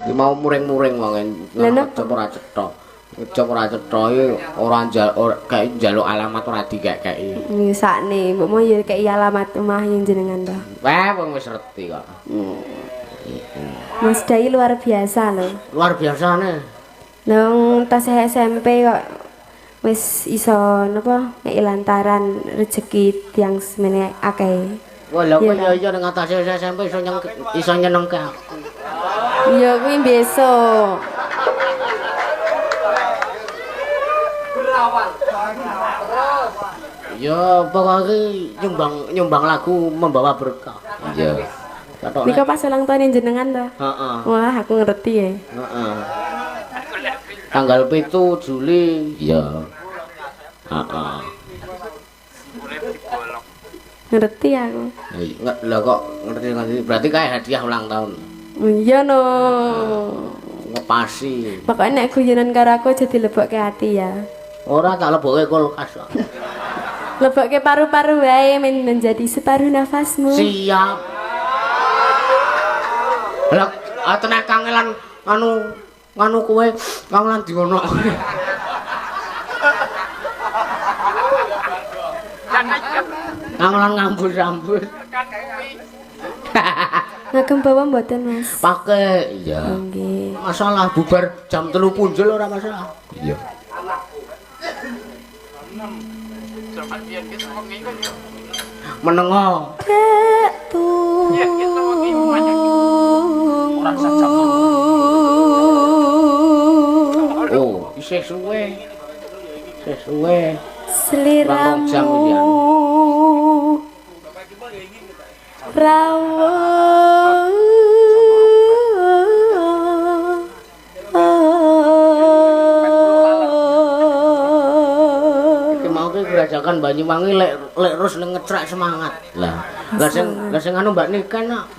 Iki mau muring-muring wong ngecop ora cetha. Ngecop ora cetha iki ora kayak njaluk alamat ora dikek-keki. Sakne, mbok mau ya kei alamat omah yang jenengan to. Wah, wong wis reti kok. Mas Dai luar biasa loh. Luar biasane. Nang tas SMP kok wis iso napa ngeki lantaran rezeki tiyang semene akeh. Wah, lha kok ya ning atas SMP iso nyenengke aku. Iya kuwi besok. Ya pokoknya nyumbang lagu membawa berkah. Iya. Nika pas ulang tahun jenengan to? Heeh. Wah, aku ngerti ya. Heeh. Tanggal 7 Juli. Iya. Heeh. Ngerti aku. Enggak lah kok ngerti berarti kayak hadiah ulang tahun. Iya no. Ngepasi. Pokoknya nek guyonan karo aku jadi lebokke ati ya. Ora tak lebokke kulkas kok. Lebokke paru-paru wae menjadi separuh nafasmu. Siap. Lah tenan kangelan nganu kowe kangelan diono. Kangelan ngambul-rambut. Ngagem bawa mboten Mas? Pakai iya. Nggih. Masalah bubar jam 3 punjul ora masalah. Iya. Menengo. Oh, isih suwe. Isih suwe. Seliramu rawuh iki mau ki gerajakan Banyuwangi lek terus ngecrak semangat lah sing anu Mbak Nika nak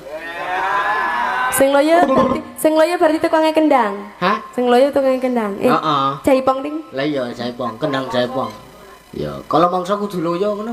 sing loyo berarti tukangnya kendang. hah Sing loyo tukangnya kendang. Heeh. Jaipong ding. Lah iya jaipong kendang jaipong ya kalau mangsa kudu loyo ngono.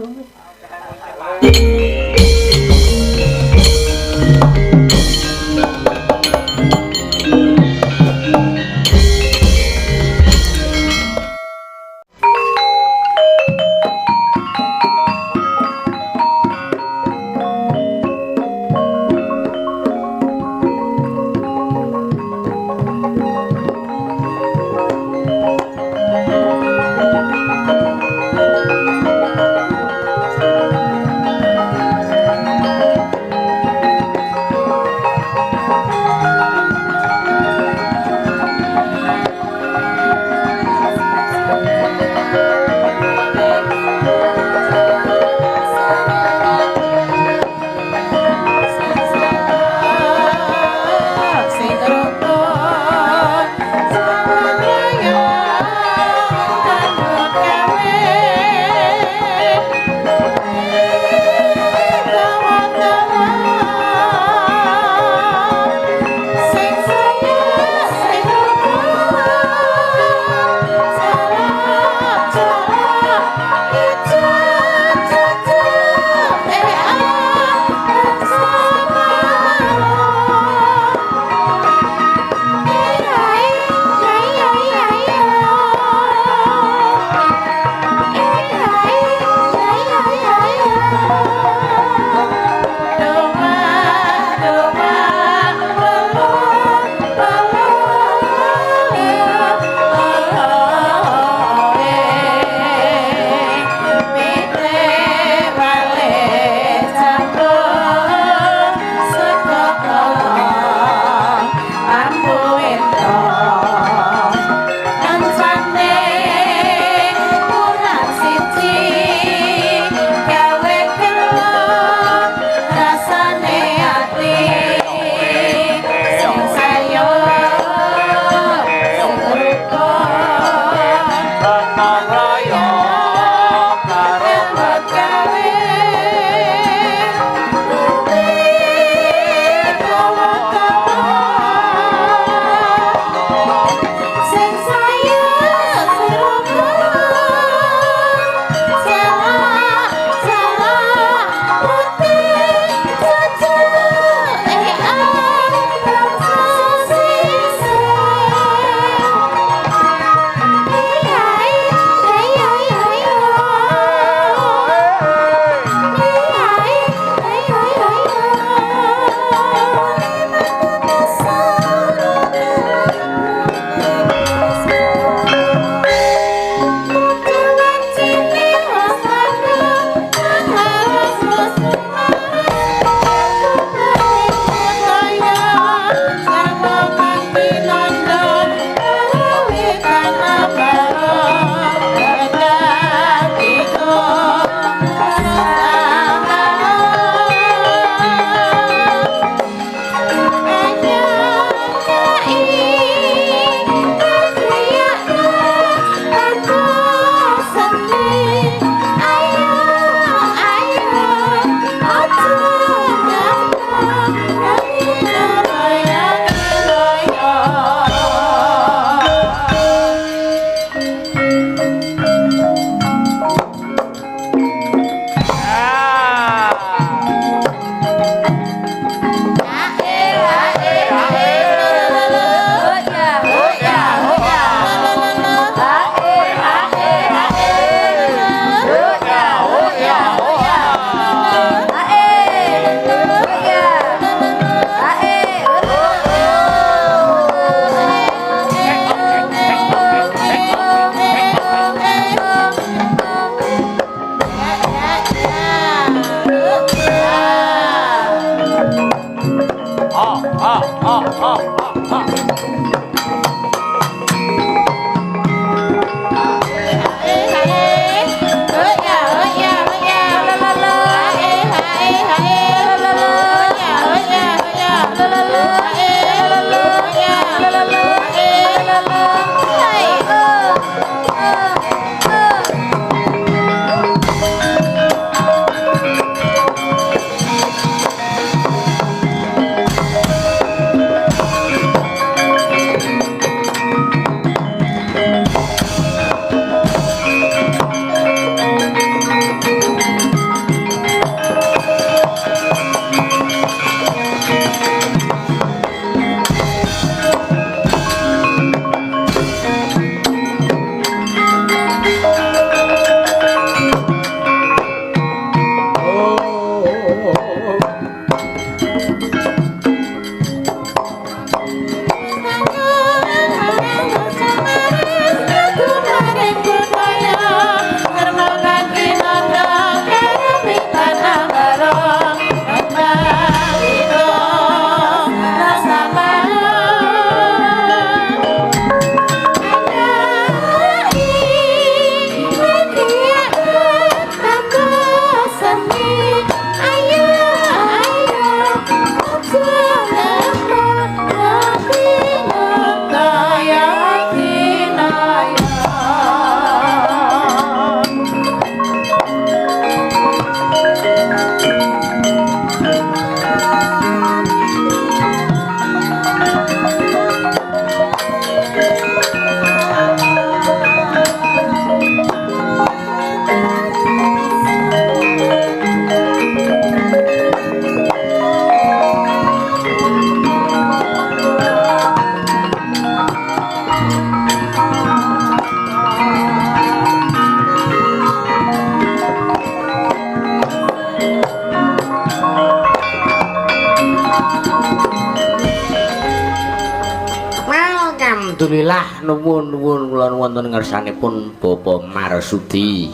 Alhamdulillah nuwun-nuwun kula wonten ngersanipun Bapak Marsudi.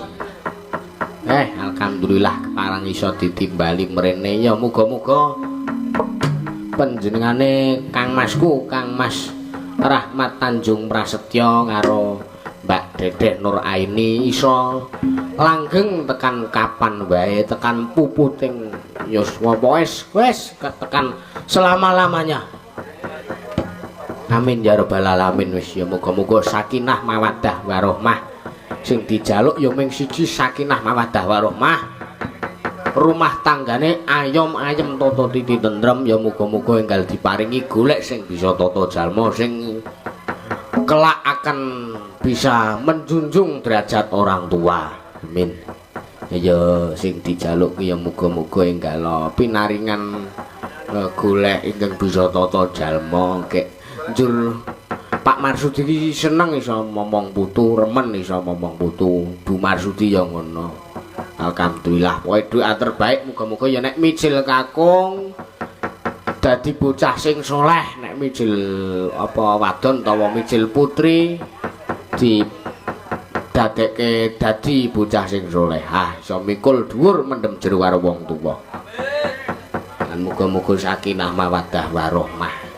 Alhamdulillah keparang iso ditimbali mrene ya muga-muga panjenengane Kang Masku, Kang Mas Rahmat Tanjung Prasetyo karo Mbak Dedek Nur Aini iso langgeng tekan kapan wae, tekan puputing yuswa wis tekan selama-lamanya. Amin ya rabbal alamin. Wis ya muga-muga sakinah mawaddah warahmah sing dijaluk ya mung siji, sakinah mawaddah warahmah. Rumah tanggane ayom ayem tata titi tentrem ya muga-muga enggal diparingi golek sing bisa tata jalma sing kelak akan bisa menjunjung derajat orang tua. Amin. Ya sing dijaluk ya muga-muga enggal pinaringan golek ingkang bisa tata jalma kek njur Pak Marsudi iki seneng iso momong putu, remen iso momong putu. Bu Marsudi ya ngono. Alhamdulillah pokoke doa terbaik muga-muga ya nek micil kakung dadi bocah sing soleh, nek micil apa wadon utawa micil putri di dadekke dadi bocah sing solehah, iso mikul dhuwur mendem jero karo wong tuwa. Lan muga-muga sakinah mawaddah warahmah.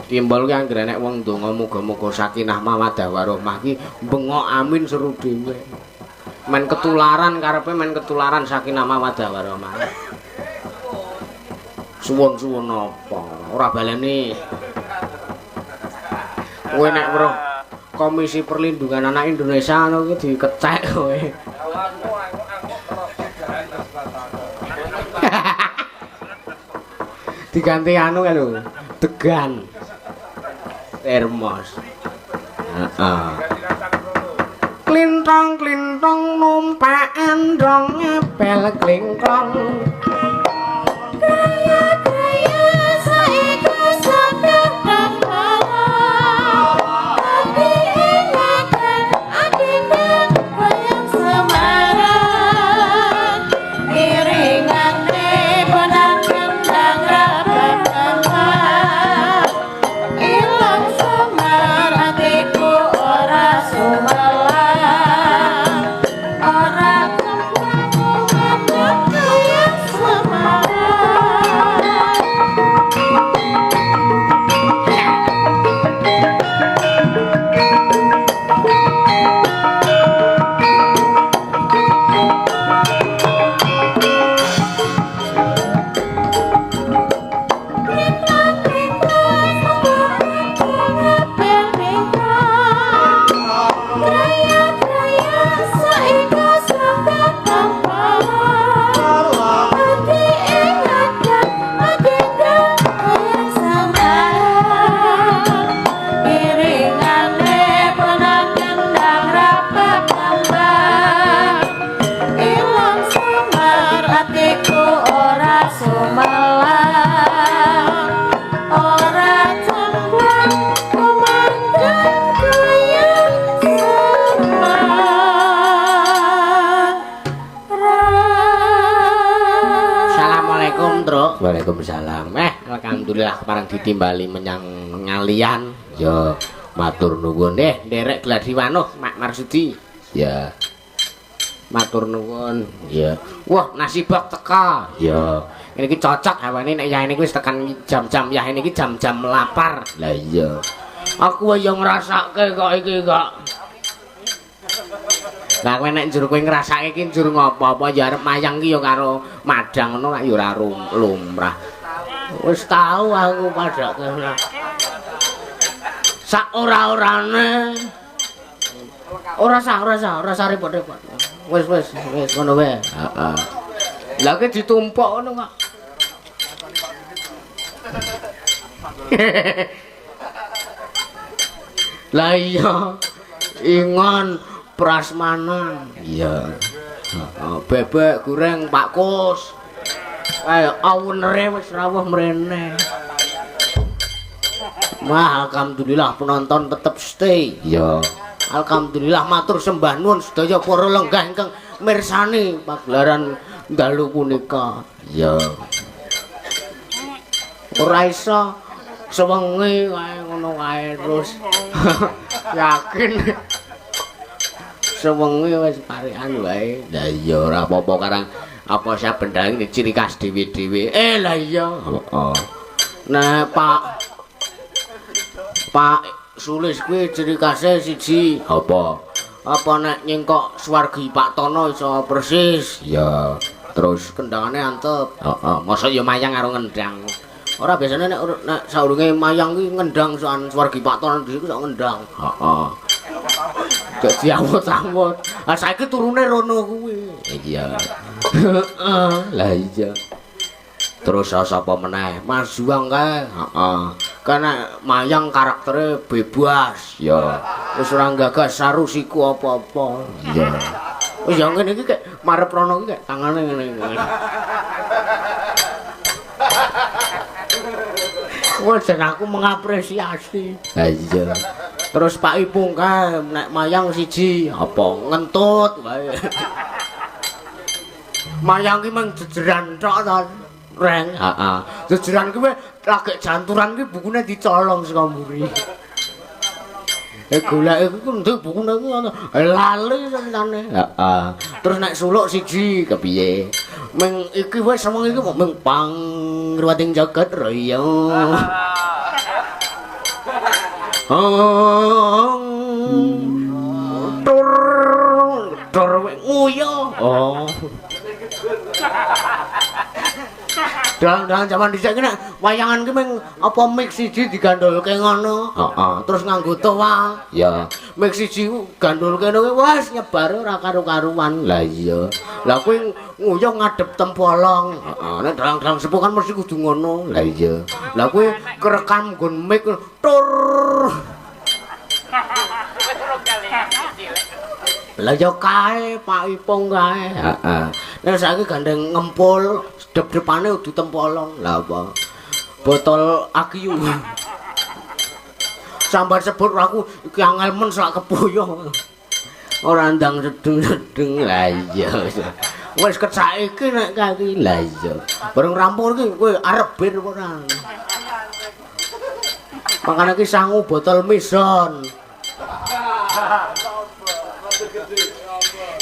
Timbal ki anggere nek wong donga muga-muga sakinah mawaddah warahmah ki bengok amin seru dhewe. Men ketularan karepe men ketularan sakinah mawaddah warahmah. Suwun-suwun apa? Ora baleni. Kowe nek weruh Komisi Perlindungan Anak Indonesia ngono ki dikecek kowe. Diganti anu kan lho, degan. Termos. Heeh. Klintong-klintong numpak androng ngepel klingklong. Gaya-gaya saiki sadar pamala. Ati ingatkan adine bayang Semarang. Iringane benang kendang rapat kembang. Ilang Semar atiku ora sumalang. Ora kembang alhamdulillah marang ditimbali menyang ngalian. Ya matur nuwun. Nderek Gladiwanuh Mak Marsudi. Ya. Matur nuwun. Ya. Wah, nasi bak teka. Ya. Ini iki cocok awane nek yaene wis tekan jam-jam yaene iki jam-jam lapar. Lah iya. Aku ya ngrasake kok iki kok. Lah kowe nek njur kowe ngrasake iki njur ngopo-apa ya arep mayang ki ya karo madang ngono ya ora lumrah. Wis tau aku padake. Sak ora-orane. Ora sah repot-repot. Wis ngono wae. Heeh. Lah ki ditumpuk ngono kok. Lah iya. Ingon prasmanan. Iya. Heeh, bebek goreng Pak Kus. Awenere wis rawuh mrene. Wah, alhamdulillah penonton tetep stay. Iya. Alhamdulillah matur sembah nuwun sedaya para lenggah ingkang mirsani pagelaran dalu punika. Ya. Ora iso sewengi wae ngono wae terus. Yakin. Sewengi wis parikan wae. Lah iya ora apa-apa karang apa saben dalang ciri khas dhewe-dhewe. Lah iya. Heeh. Nah, Pak Sulis kuwi ciri khasé siji. Apa? Apa nek nyengkok swargi Pak Tono iso persis. Ya. Terus kendangane antep. Heeh. Mosok ya mayang karo ngendang. Ora biasane nek saurunge mayang kuwi ngendang soan swargi Pak Tono dhewe iso ngendang. Heeh. Gak diawut-awut. Ah saiki turune rono kuwi. Iya. Heeh. Lah iya. Terus sapa meneh? Mas Juang kae. Heeh. Karena mayang karakternya bebas. Ya. Wis ora gagas sarusiku apa-apa. Iya. Wis ya ngene iki kek marep rono iki kek tangane ngene. Wes aku mengapresiasi. Ha iya. Terus Pak Ipung kae nek mayang siji apa ngentut wae. Mayang ki mung jejeran tok to. Reng, heeh. Jejeran ki lagi janturan ki bukune dicolong saka mburi. Goleke iku nduk bukune ku lali tenan. Heeh. Terus nek suluk siji kepiye? Ming iki wis semeng iki mung pang ruwating jagat raya. Tur nguyo. Oh. Dalang jaman dhisik ki nek wayangan ki mung apa mix siji digandolke ngono. Heeh. Terus nganggo toa. Ya. Mix siji gandolke ngono wis nyebar ora karo-karuan. Lah iya. Lah kuwi nguyuh ngadep tempolong. Heeh. Nek dalang-dalang sepuh kan mesti kudu ngono. Lah iya. Lah kuwi kerekam nggon mic tur. Lah yo kae Pak Ipung kae. Heeh. Nek saiki gandeng ngempul dep-depane udu tempolong. Lah apa? Botol Akiu. Sambar sebut aku iki angel men sak kepoyo. Ora ndang sedeng-sedeng. Lah iya. Wis ket saiki nek kaki. Lah iya. Bareng rampung iki kowe arep bir apa ora? Makane iki sangu botol Mison.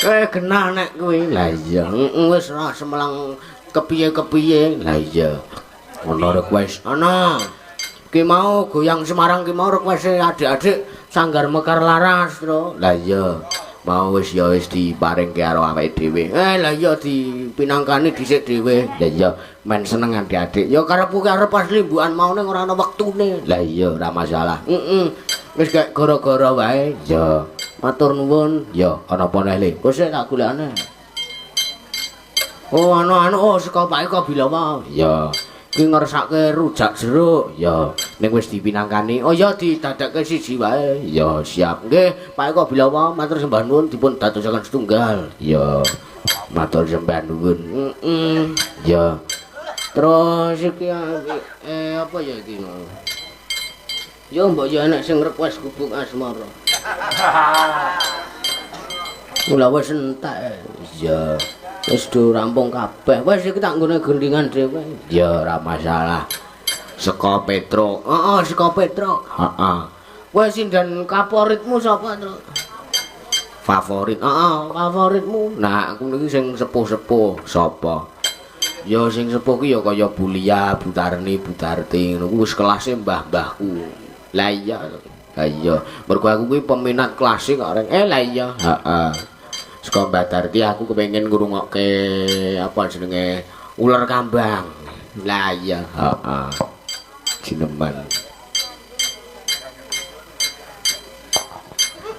Genah nek kuwi. Lah iya, wis ora semelang kepiye-kepiye. Lah iya. Ono request. Ana. Ki mau goyang Semarang ki mau request adik-adik Sanggar Mekar Laras, Tru. Lah iya. Mau wis ya wis diparingke karo awake dhewe. Lah iya dipinangkani dhisik dhewe. Lah iya men seneng adik-adik. Ya karepku arep pas limbukan mau ning ora ana wektune. Lah iya ora masalah. Wis gak gara-gara wae. Ya. Matur nuwun. Ya, ana apa neh, Le? Wis tak golekane. Oh, anu oh saka Pak Eko Bilawa. Ya. Ki ngersake rujak jeruk. Ya, ning wis dipinangkani. Oh ya didadakke siji wae. Ya, siap. Nggih, Pak Eko Bilawa matur sembah nuwun dipun dadosaken setunggal. Ya. Matur sembah nuwun. Ya. Terus iki apa ya iki? Yo mbok yo enek sing request gubuk asmara. Mula wis entek. Ya. Wis do rampung kabeh. Wis iki tak nggone gendingan dhewe. Ya ora masalah. Saka Petro. Heeh, saka Petro. Heeh. Kowe sindan favoritmu sapa, Tru? Favorit. Heeh, favoritmu. Nah, aku niki sing sepuh-sepuh sapa? Ya sing sepuh ki ya kaya Bulia, Butarni, Budarti ngono ku wis kelase mbah-mbahku. Lah iya. Lah iya. Mergo aku kuwi peminat klasik kok reng. Lah iya. Heeh. Saka Mbah Darti aku kepengin ngrungokke apa jenenge uler kambang. Lah iya. Heeh. Sineman.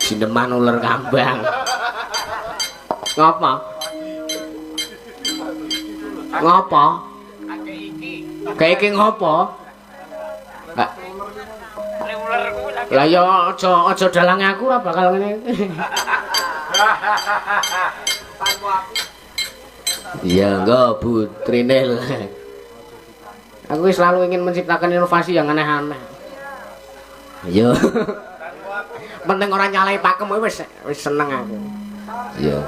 Sineman uler kambang. Ngapa? Ngapa? Kayak iki ngopo? Lah ya aja dalange aku ora bakal ngene. Iya enggak Bu Trinil. Aku selalu ingin menciptakan inovasi yang aneh-aneh. Iya. Penting orang nyalai pakem wis seneng aku. Iya.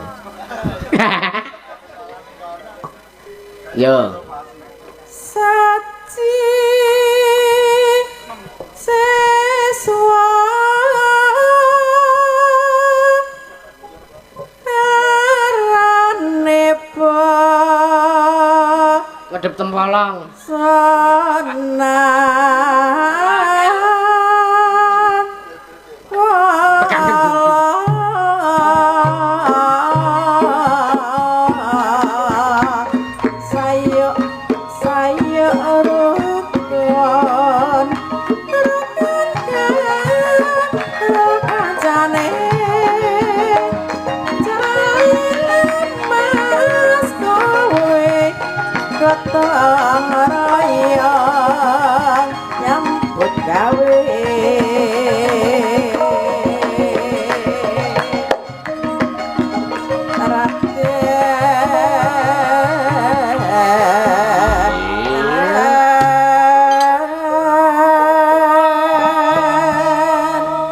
Yo. Saci seswa arane po Ngedep tempolong. sana nyambut gawe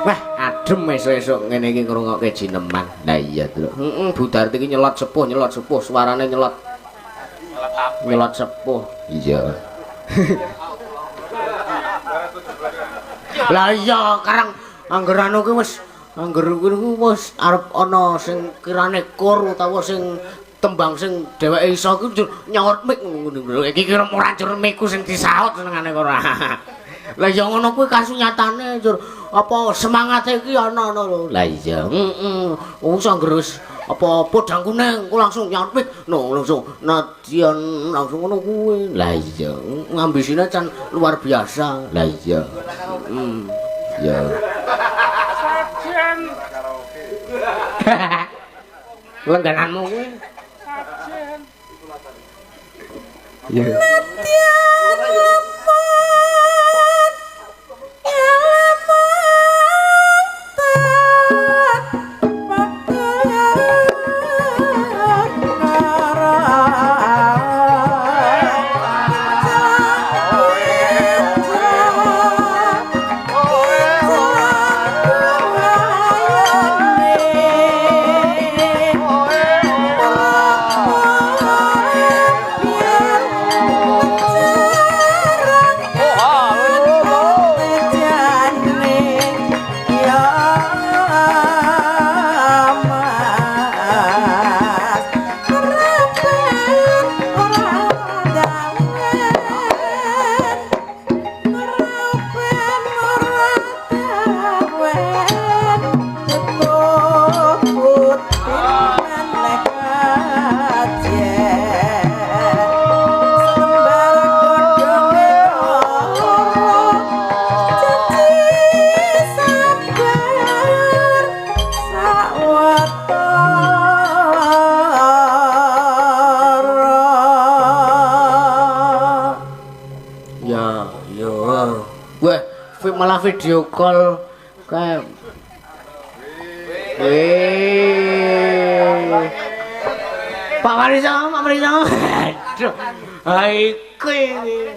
Wah, adem esuk-esuk ngene iki ngrungokke jineman. Lah iya, Tru. Heeh, Bu Darti iki nyelot sepuh, suarane nyelot. Nyelot sepuh. Iya. Lah iya, karang angger anu ki wis angger kuwi wis arep ana sing kirane kur utawa sing tembang sing dheweke iso ki nyaut mik ngono. Iki kira ora jur miku sing disaut senengane ora. Lah ya ngono kuwi kasunyatane jur apa semangate iki ana lho. Lah iya, heeh. Wis angger wis apa podang kuning ku langsung nyaut mik. No, langsung nadian langsung ngono kuwi. Lah iya, ngambisine can luar biasa. Lah iya. Ya. Sajen. Lenggananmu kuwi. Sajen. Ya. Malah video call kayak Pak Mariso. Aduh. Iku iki.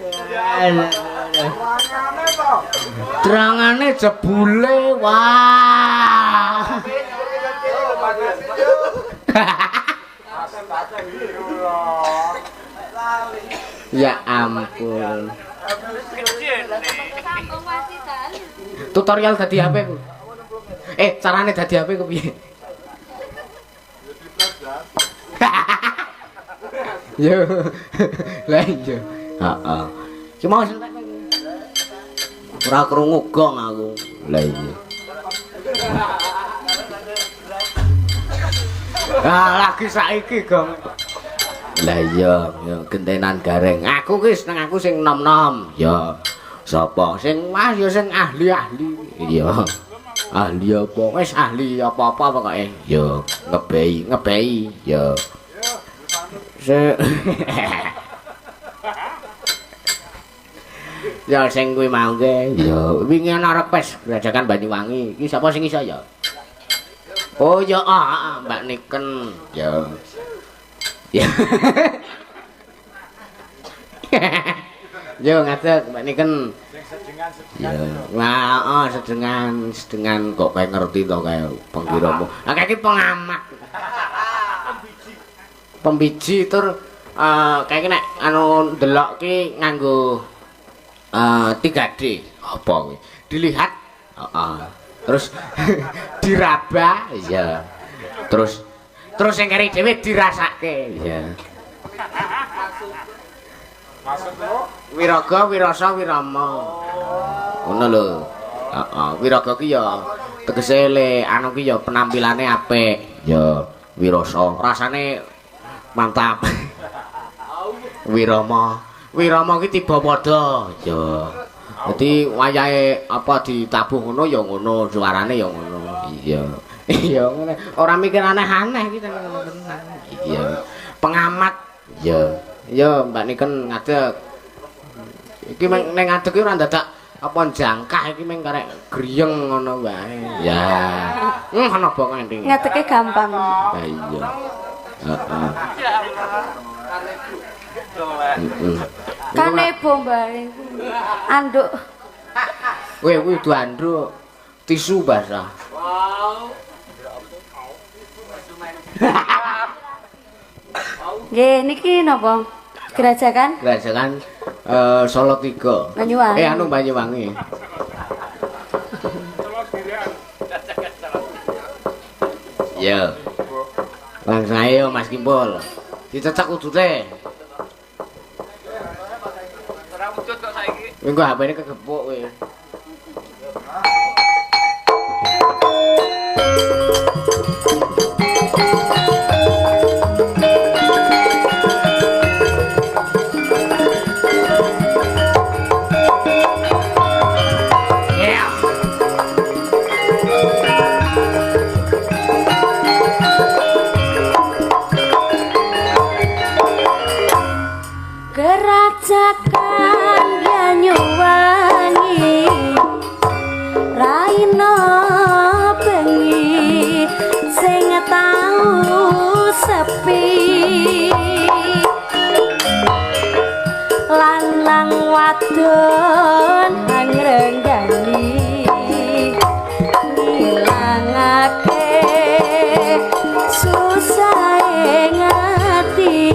Terangane jebule wah. Ya ampun. Tutorial dadi HP ku. Carane dadi HP ku piye? Yo. Lah iya. Heeh. Ki mau sentek kowe. Ora krungu gong aku. Lah iya. Lagi saiki gong. Lah iya, ya gentenan gareng. Aku ki seneng aku sing nom-nom. Ya. Sapa sing Mas ya sing ahli-ahli. Iya. Ahli apa? Wis ahli apa-apa pokoke. Ya, ngebei. Ya. Ya sing kuwi mau ge. Ya, wingi ana request Grajakan Banyuwangi. Iki sapa sing iso ya? Oh ya, Mbak Niken. Ya. Ya. Yo ngadeg Mbak Niken. Ya. Wah, sedengan kok kayak ngerti to kayak pengkiramu. Lah iki pengamat. Pembiji tur kayak nek anu ndelok ki nganggo 3D. Apa kuwi? Dilihat, terus diraba, ya. Terus sing keri dhewe dirasake, ya. Maksudmu? Wiraga, wirasa, wirama. Ngono lho. Wiraga ki ya tegese le anu ki ya penampilane apik, ya. Wirasa, rasane mantap. Wirama ki tiba padha, ya. Dadi wayahe apa ditabuh ngono ya ngono, suarane ya ngono. Iya. Iya ngene. Ora mikir aneh-aneh iki tenan. Iya. Pengamat. Ya. Ya Mbak Niken ngadeg. Iki ning ngadeg iki ora dadak apa jangkah iki mung karek griyeng ngono wae. Ya. Ana apa ngending. Ngadege gampang. Lah iya. Heeh. Kane bombare anduk. Kowe kuwi kudu anduk tisu basah. Nggih, niki napa? Grajakan Solo 3. Banyuwangi. Anu Banyuwangi. Ya. Langsung ayo Mas Kimpul. Dicecek udute. Ora wujud kok saiki. Minggu HP-ne kegepuk kowe. Grajakan Banyuwangi raina bengi sing tau sepi lanang wadon angrenggani ngilangake susah ngati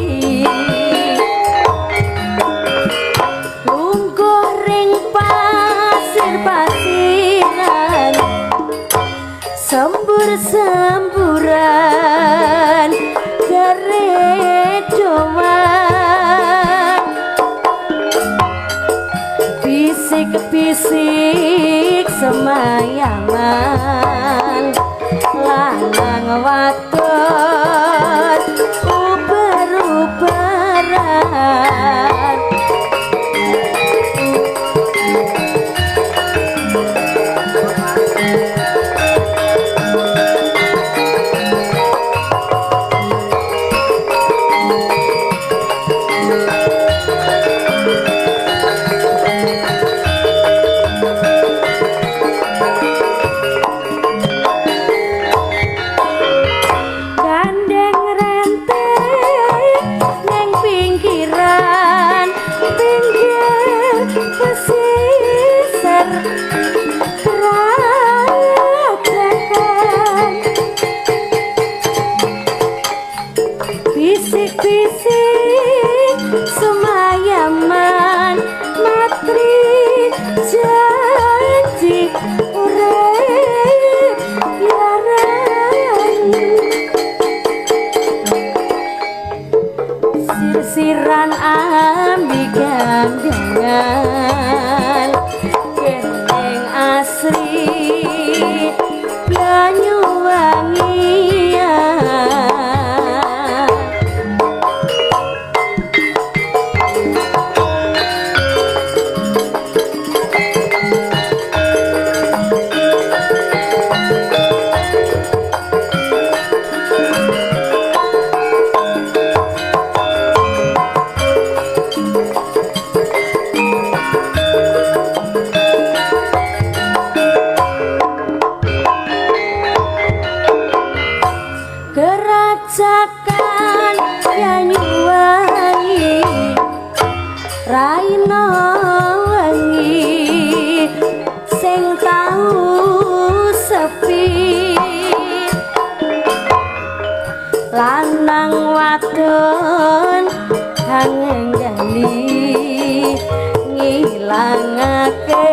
semburan gerejoan bisik-bisik semayangan lanang wadon uber-uberan wau sepi lanang wadon kang nggali ngilangake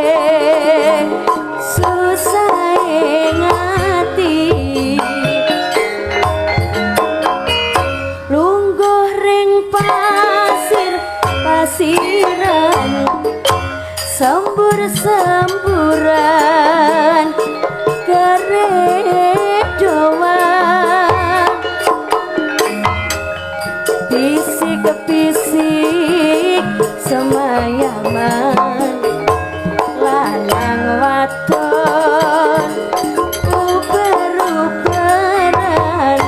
susahe ngati lungguh ring pasiran sembur-semburan keredoan bisik-bisik semayaman lanang wadon uber-uberan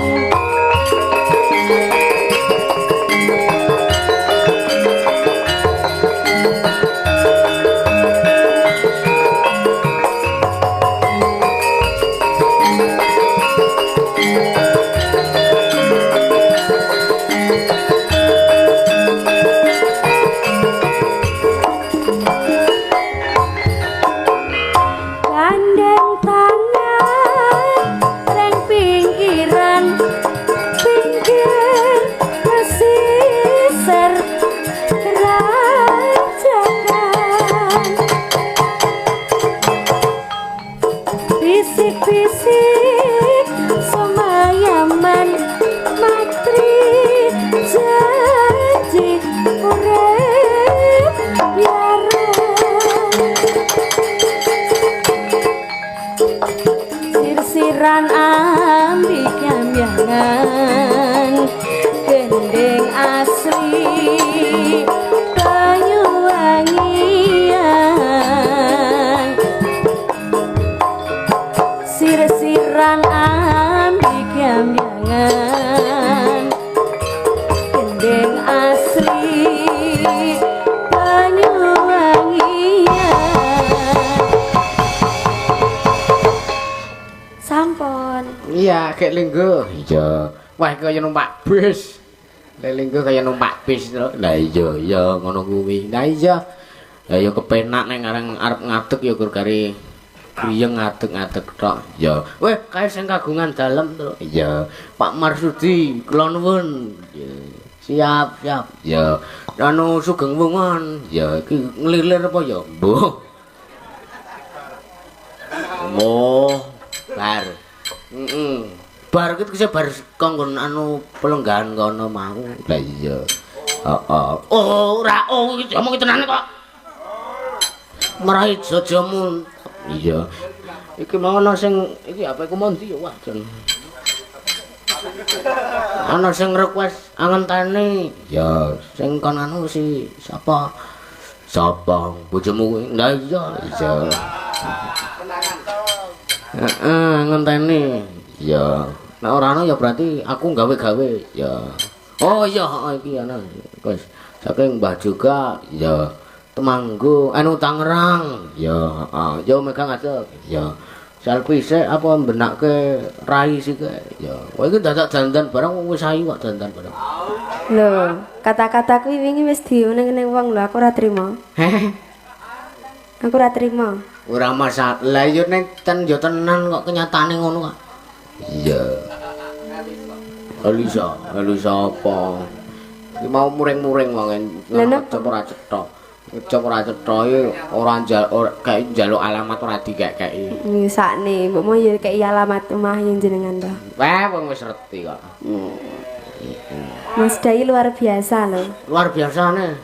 gandeng tangan reng pinggiran pinggir pesisir rajakan bisik-bisik semayaman matri janji urip biara sirsiran ambik-ambyangan gendeng asli Banyuwangian sirsiran ambik-ambyangan gendeng asli Banyuwangian sampun Iya, kayak linggo. Iya. Wah, kaya numpak bis. Lek linggo kaya numpak bis to. Lah iya, ya ngono kuwi. Lah iya. Ya ya kepenak ning arep ngadeg ya gur kari griyeng ngadeg-ngadeg tok. Ya. Weh, kae sing kagungan dalem to. Iya. Pak Marsudi, kula nuwun. Ya. Siap, siap. Ya. Anu Sugeng Wungon. Ya, iki nglilir apa ya? Mbuh. Oh, bar. Bar iki kese bar kanggo anu pelenggahan kono mau. Lah iya. Heeh. Oh, ora iki omong tenan kok. Merahi jajamu. Iya. Iki mau ana sing iki apa iku mondi ya wah jan. Ana sing request angentane. Ya, sing kon anu si sapa? Sapa bojomu kuwi? Lah iya, iya. Heeh, ngenteni. Ya. Nek ora ana ya berarti aku gawe-gawe. Ya. Oh iya, iki ana. Wis saking Mbah juga ya Temanggung, anu Tangerang. Ya, heeh. Ya megang aja. Ya. Selfie sik apa mbenakke rai sik. Ya. Kowe iki dadak dandan barang wis ayu kok dandan barang. lho kata-kata kuwi wingi wis diuneng-uneng wong lho aku ora trima aku ora trima Ora masalah. Lah yo nek ten yo tenan kok kenyataane ngono kok. Iya. Elisa apa? Iki mau muring-muring wong ngecep ora cetok. Ngecep ora cetok iki ora kayak njaluk alamat ora dikek-keki. Sakne mbok mau ya kei alamat omah yang jenengan to. Wah, wong wis reti kok. Mas Dai luar biasa lho. Luar biasane.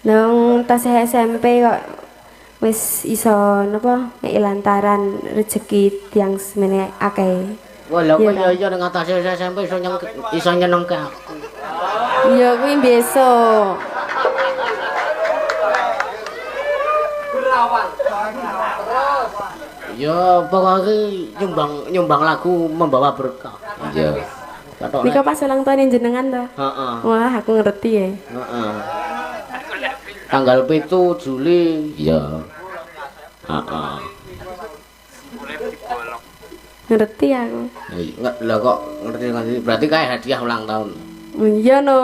Nang tasih SMP kok wis iso napa ngeki lantaran rezeki tiyang semene akeh. Wah, lha kok ya ning atas SMP iso nyenengke aku. Iya kuwi biasa. Ya pokoknya nyumbang lagu membawa berkah. Iya. Nika pas ulang tahun jenengan to? Heeh. Wah, aku ngerti ya. Heeh. Tanggal 7 Juli, ya. Heeh. Ngerti aku. Lah kok ngerti berarti kayak hadiah ulang tahun. Iya no.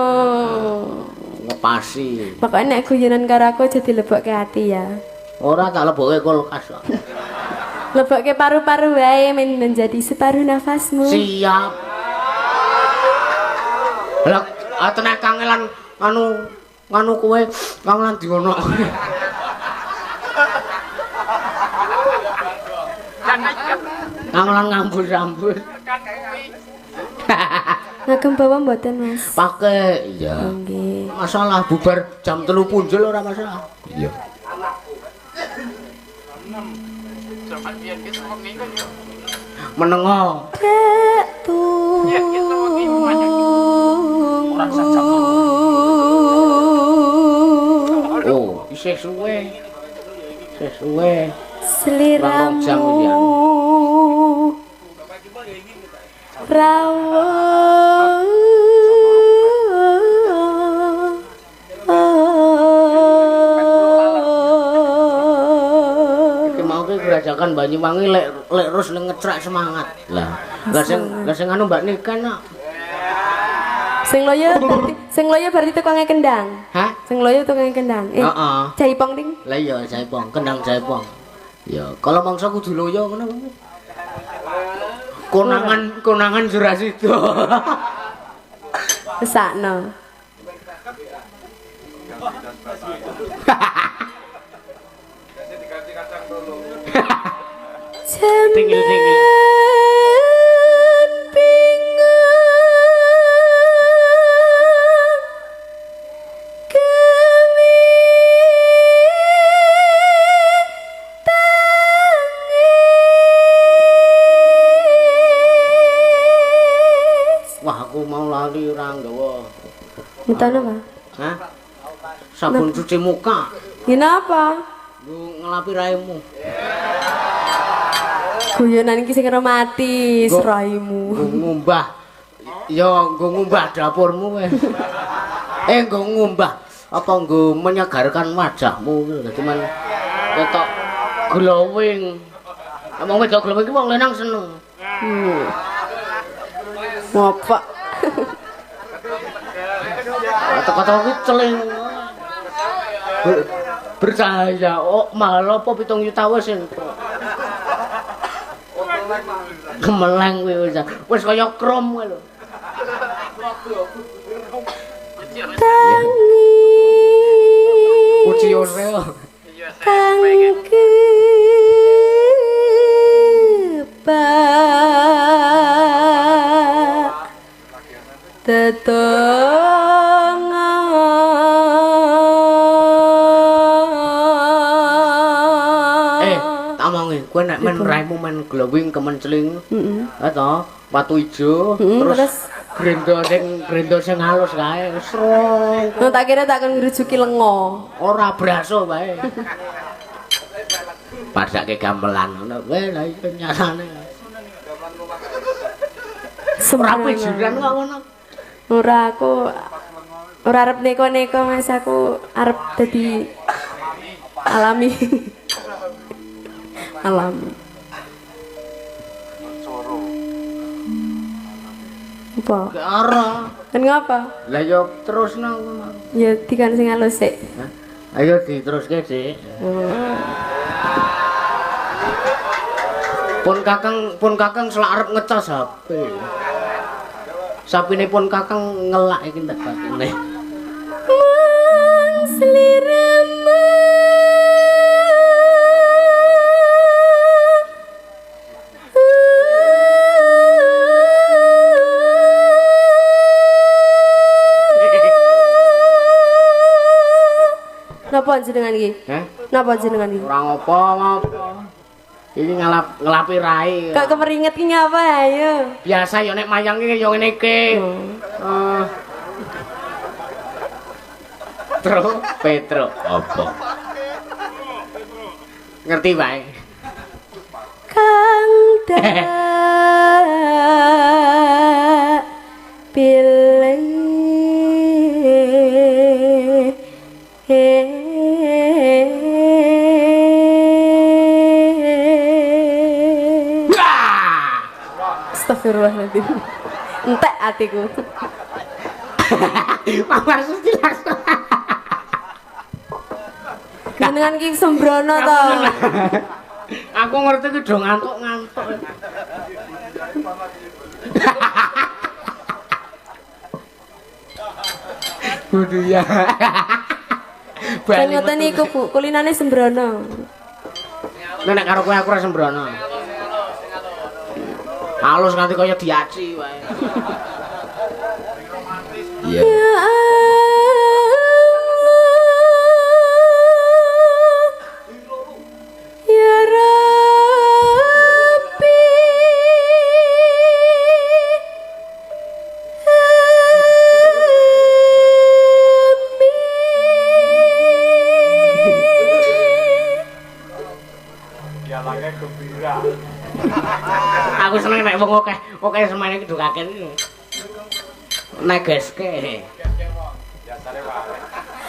Ngepasi. Pokoknya nek guyonan karo aku jadi lebokke ati ya. Ora tak lebokke kulkas kok. Lebokke paru-paru wae menjadi separuh nafasmu. Siap. Lah tenan kangelan anu kowe kangelan diono. Kangelan ngambur-ambur. Ngagem bawa mboten Mas? Pakai iya. Nggih. Masalah bubar jam 3 punjul ora masalah. Iya. Menengo. Oh, isih suwe. Isih suwe. Seliramu rawo iki mau ki gerajakan Banyuwangi lek terus ngecrak semangat lah sing anu Mbak Nika nak sing loyo berarti tukange kendang. hah Sing loyo tukange kendang. heeh Jaipong ting. lah iya jaipong kendang jaipong ya kalau mangsa kudu loyo ngono konangan Jurasido. Kesakno. Tinggal. Wah, aku mau lali ora nggawa. Minta apa? Hah? Sabun cuci muka. Gina apa? Nggo ngelapi raimu. Guyonan iki sing romantis, raimu. Nggo ngumbah. Ya, nggo ngumbah dapurmu weh. Nggo ngumbah apa nggo menyegarkan wajahmu dadi men ketok glowing. Wong wedok glowing iki wong lanang seneng. Ngopo? Kata-kata iki celing. Bercahaya. Oh, mahal apa 7 juta wis entuk. Gemeleng kuwi wis kaya krom kuwi lho. Uji oreo. Kang Tamongi, kowe nek men raimu men glowing kemencling. To, watu ijo, terus grendo sing halus kae. Srong. No tak kira tak kon ngrujuki lengo. Ora braso wae. Padake gamelan ngono. Weh, lha iku nyarane. Ora pijiran kok ngono. Ora aku ora arep neko-neko Mas, aku arep dadi alami. Alami. Apa? Gak ora. Kan ngapa? Lah yo terusno ngono. Ya dikan sing halus sik. Ayo diteruske, Dik. Pun Kakang selak arep ngecas HP. Sapine pun Kakang ngelak iki tak batine. Mang sliramu Napa jenengan iki? Napa jenengan iki? Ora ngopo. Iki ngelapi rai. Kok keperinget ki ngapa ayo? Biasa ya nek mayang iki ya ngene iki. Petro apa? Ngerti wae. Kang dak pilih Astagfirullahaladzim. Entek atiku. Mawar sestilas. Jenengan ki sembrono to. Aku ngerti ki do ngantuk-ngantuk. Kudu ya. Sing ngoten niku Bu, kulinane sembrono. Nek karo kowe aku ora sembrono. Halus nganti kaya diaci wae. Ya Ya Rabbi Aku seneng nek wong akeh semene iki dukaken. Negeske.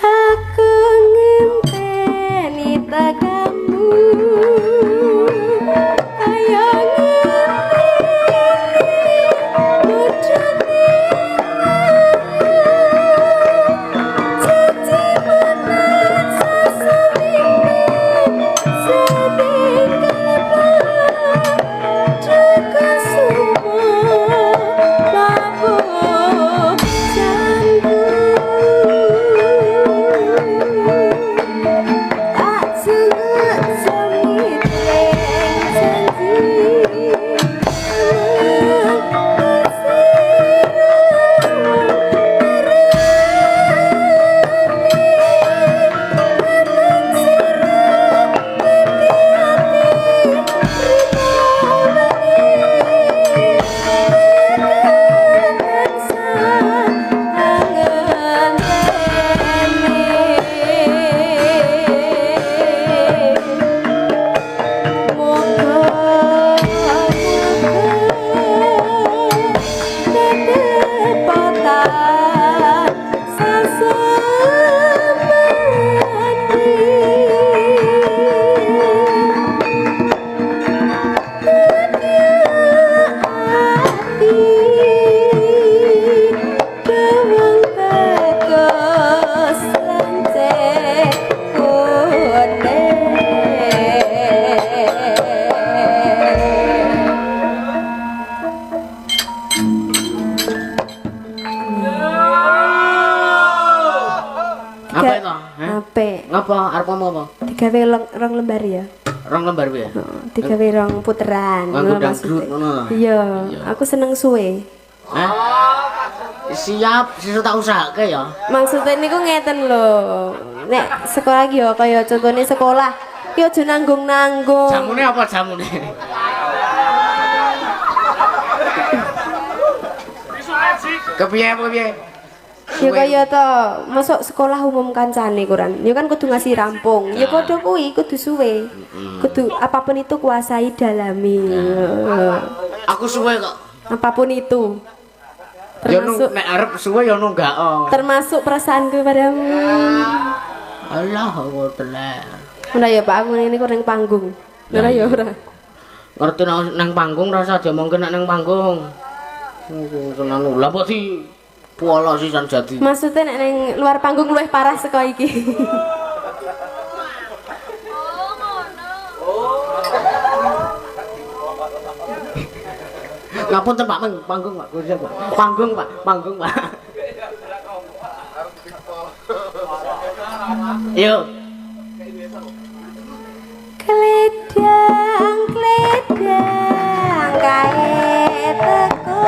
Aku ngenteni tekanmu kaya Ngapa arep ngomong apa? Digawe rong lembar ya. Rong lembar piye? Digawe rong puteran. Nganggo dangdut ngono. Iya, aku seneng suwe. Hah? Siap, sesuk tak usahake ya. Maksudnya niku ngeten lho. Nek sekolah iki ya kaya contone sekolah, ki aja nanggung-nanggung. Jamune apa jamune? Kepiye piye? Ya kaya to, masuk sekolah umum kancane Quran. Ya kan kudu ngasih rampung. Ya padha kuwi kudu suwe. Kudu apapun itu kuasai dalami. Aku suwe kok. Apapun itu. Ya nek arep suwe ya nunggak. Termasuk perasaanku padamu. Allah tenan. Ora ya Pak, aku ini kurang panggung. Ora ya ora. Ngerti nang panggung rasa aja mungkin nek nang panggung. Tenan lha kok di pola sisan jati. Maksudnya nek ning luar panggung luwih parah saka iki. Ngapunten Pak, panggung Pak. Panggung Pak, panggung Pak. Yuk. Kledang kae teko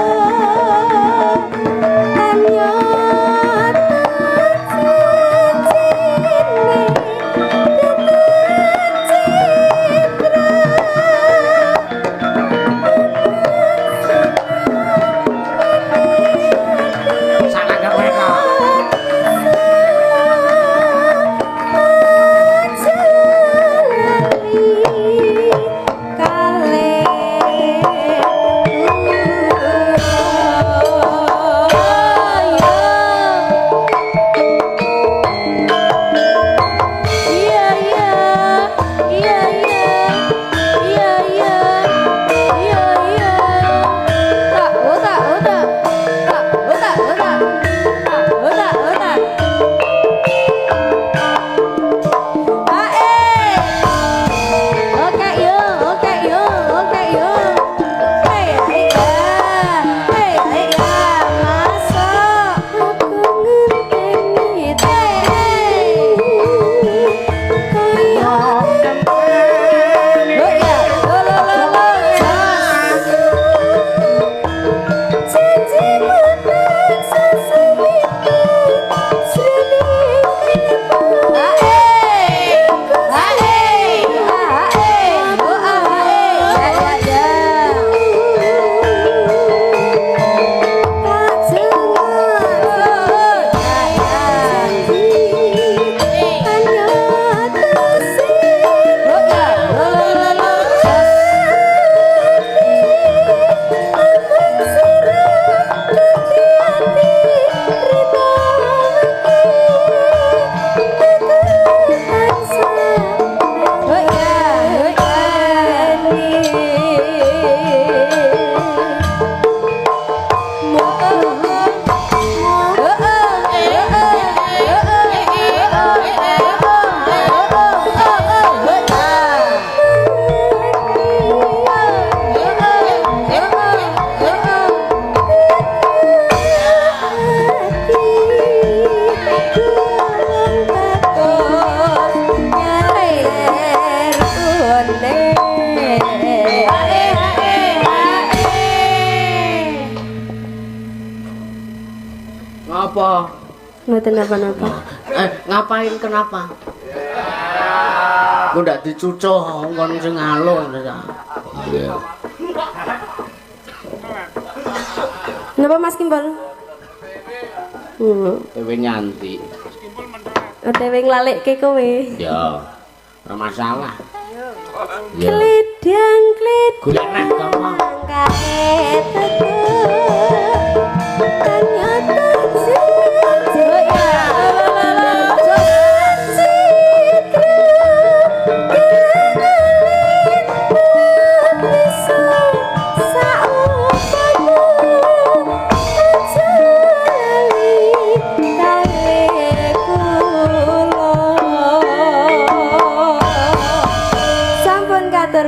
Apa? Mboten napa-napa. Ngapain kenapa? Ku ndak dicucuh kon sing alon ta. Iya. Napa Mas Kimpul? Dewe nyanti. OTW nglalekke kowe. Ya. Ora masalah. Ya. Klidang Golek neh gampang. kae ternyata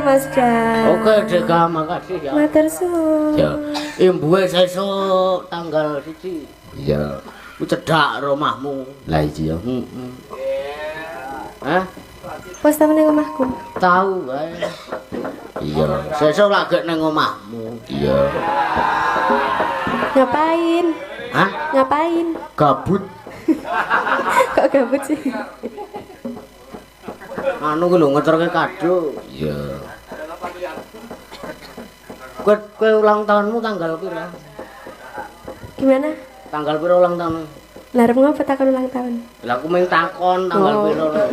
Mas Dan. Oke, Deka, makasih ya. Matur suwun. Ya, imbuhe sesuk tanggal 1. Iya. Ku cedhak rumahmu. Lah iya. Heeh. Hah? Pos ta ning omahku. Tahu wae. Iya, sesuk lagi ning omahmu. Iya. Ngapain? Hah? Ngapain? Gabut. Kok gabut sih? Anu ku lho ngeterke kado. Iya. Kowe ulang tahunmu tanggal pira? Gimana? Tanggal pira ulang tahun? Lah arep ngopo takon ulang tahun? Lah aku mung takon tanggal Oh. pira.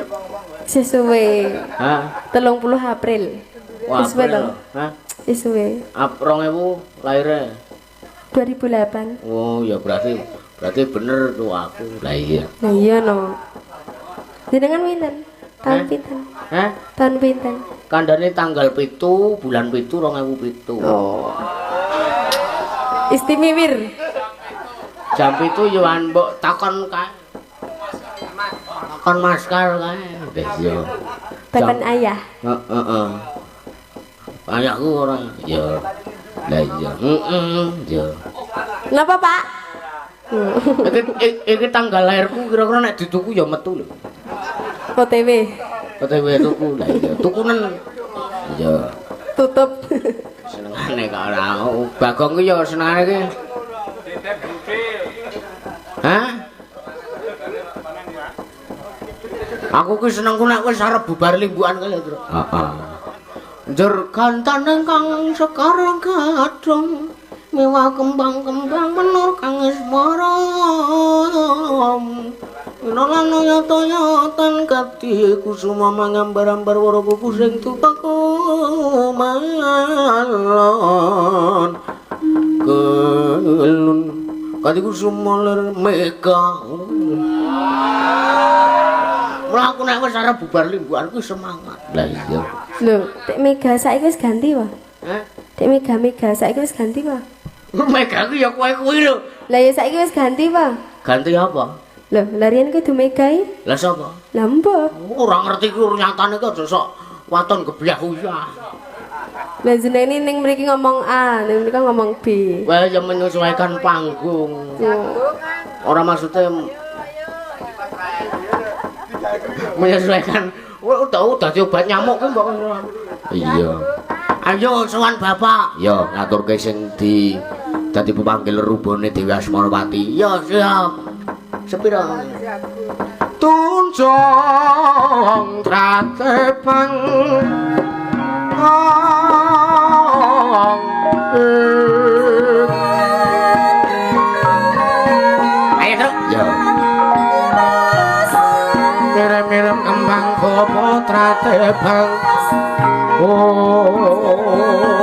Sesuwe. Hah? 30 April. Wah, Sesuwe to? Hah? Sesuwe. 2000 lahirnya. 2008. Oh, ya berarti bener tuh aku. Lah iya. Nah iya no. Jenengan pinten? Tahun pinten? Hah? Tahun pinten? Kandane tanggal 7 bulan 7 2007. Oh. Istimewir. Jam 7 yo an mbok takon kae. Takon maskar kae. Wis yo. Takon ayah. Heeh. Ayahku ora. Ya. Lah iya. Heeh, ya. Kenapa, Pak? Iki tanggal lahirku kira-kira nek dituku ya metu lho. OTW. OTW tuku lah iya. Tukunen. Iya. Tutup. Senengane kok ora. Bagong ki ya senengane ki. Hah? Aku ki senengku nek wis arep bubar limbukan kali, Tru. Heeh. Njur gantane kang sekarang kadung mewah kembang-kembang menur kang asmara. Nolano yata-yatan kati kusuma mangambar-ambar waro buku sing tupaku malon kelun kati kusuma ler mega. Mula aku nek wis arep bubar limbukan ku semangat. Lah iya. Lho, Tek Mega saiki wis ganti wae. Hah? Tek Mega saiki wis ganti wae. Mega ku ya kowe kuwi lho. Lah ya saiki wis ganti wae. Ganti apa? Lho, larian kudu Mega iki. Lah sapa? Lah mbok. Ora ngerti ku nyatane kok aja sok waton gebleh uyah. Lah jenenge ning mriki ngomong A, ning mriki ngomong B. Wae ya menyesuaikan panggung. Ora maksudnya menyesuaikan. Udah dadi obat nyamuk ku mbok. Iya. Ayo sowan Bapak. Ya, ngaturke sing dadi pepanggil rubone Dewi Asmarawati. Ya, siap. Sepira? Tunjong tratepang ayo terus. Ya. Mirem-mirem kembang bopo tratepang. Oh.